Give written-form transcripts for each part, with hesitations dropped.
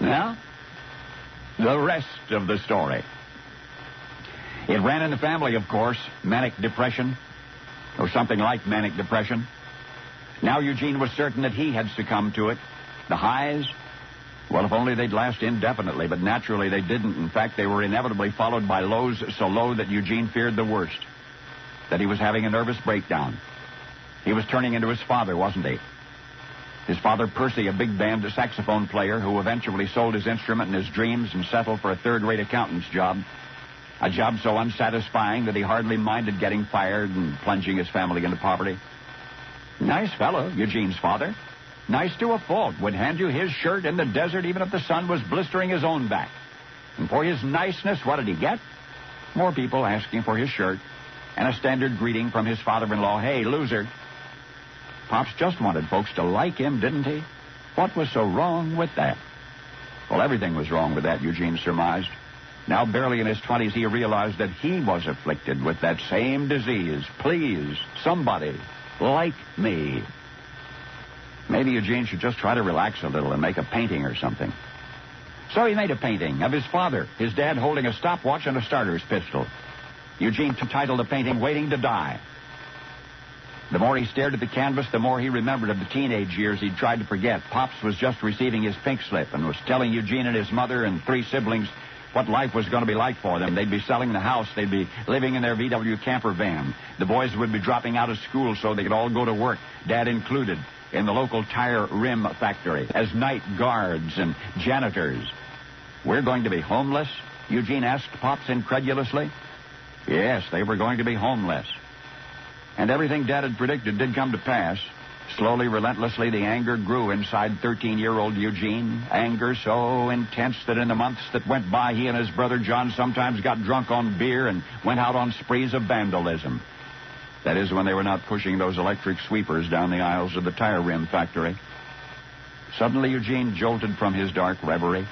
Now, the rest of the story. It ran in the family, of course, manic depression, or something like manic depression. Now Eugene was certain that he had succumbed to it. The highs, well, if only they'd last indefinitely, but naturally they didn't. In fact, they were inevitably followed by lows so low that Eugene feared the worst, that he was having a nervous breakdown. He was turning into his father, wasn't he? His father, Percy, a big band saxophone player who eventually sold his instrument in his dreams and settled for a third-rate accountant's job. A job so unsatisfying that he hardly minded getting fired and plunging his family into poverty. Nice fellow, Eugene's father. Nice to a fault. Would hand you his shirt in the desert even if the sun was blistering his own back. And for his niceness, what did he get? More people asking for his shirt and a standard greeting from his father-in-law, "Hey, loser." Pops just wanted folks to like him, didn't he? What was so wrong with that? Well, everything was wrong with that, Eugene surmised. Now, barely in his 20s, he realized that he was afflicted with that same disease. Please, somebody, like me. Maybe Eugene should just try to relax a little and make a painting or something. So he made a painting of his father, his dad holding a stopwatch and a starter's pistol. Eugene titled the painting, "Waiting to Die." The more he stared at the canvas, the more he remembered of the teenage years he'd tried to forget. Pops was just receiving his pink slip and was telling Eugene and his mother and 3 siblings what life was going to be like for them. They'd be selling the house. They'd be living in their VW camper van. The boys would be dropping out of school so they could all go to work, Dad included, in the local tire rim factory as night guards and janitors. "We're going to be homeless?" Eugene asked Pops incredulously. Yes, they were going to be homeless. And everything Dad had predicted did come to pass. Slowly, relentlessly, the anger grew inside 13-year-old Eugene. Anger so intense that in the months that went by, he and his brother John sometimes got drunk on beer and went out on sprees of vandalism. That is, when they were not pushing those electric sweepers down the aisles of the tire rim factory. Suddenly, Eugene jolted from his dark reverie,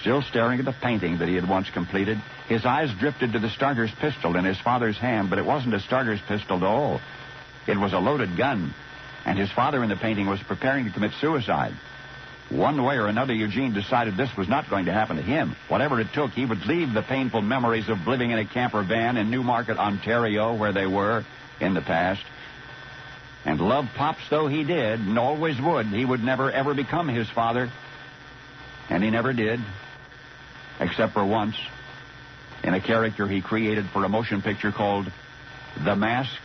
still staring at the painting that he had once completed. His eyes drifted to the starter's pistol in his father's hand, but it wasn't a starter's pistol at all. It was a loaded gun, and his father in the painting was preparing to commit suicide. One way or another, Eugene decided this was not going to happen to him. Whatever it took, he would leave the painful memories of living in a camper van in Newmarket, Ontario, where they were in the past. And love Pops though he did, and always would, he would never, ever become his father. And he never did, except for once, in a character he created for a motion picture called The Mask.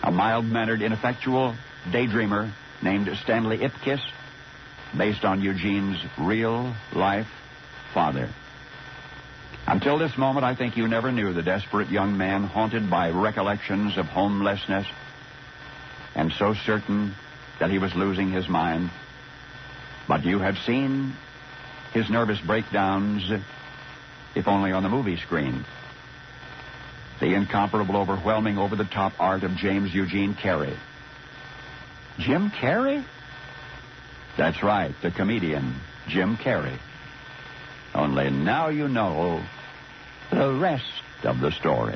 A mild-mannered, ineffectual daydreamer named Stanley Ipkiss, based on Eugene's real-life father. Until this moment, I think you never knew the desperate young man haunted by recollections of homelessness and so certain that he was losing his mind. But you have seen his nervous breakdowns, if only on the movie screen. The incomparable, overwhelming, over-the-top art of James Eugene Carrey. Jim Carrey? That's right, the comedian, Jim Carrey. Only now you know the rest of the story.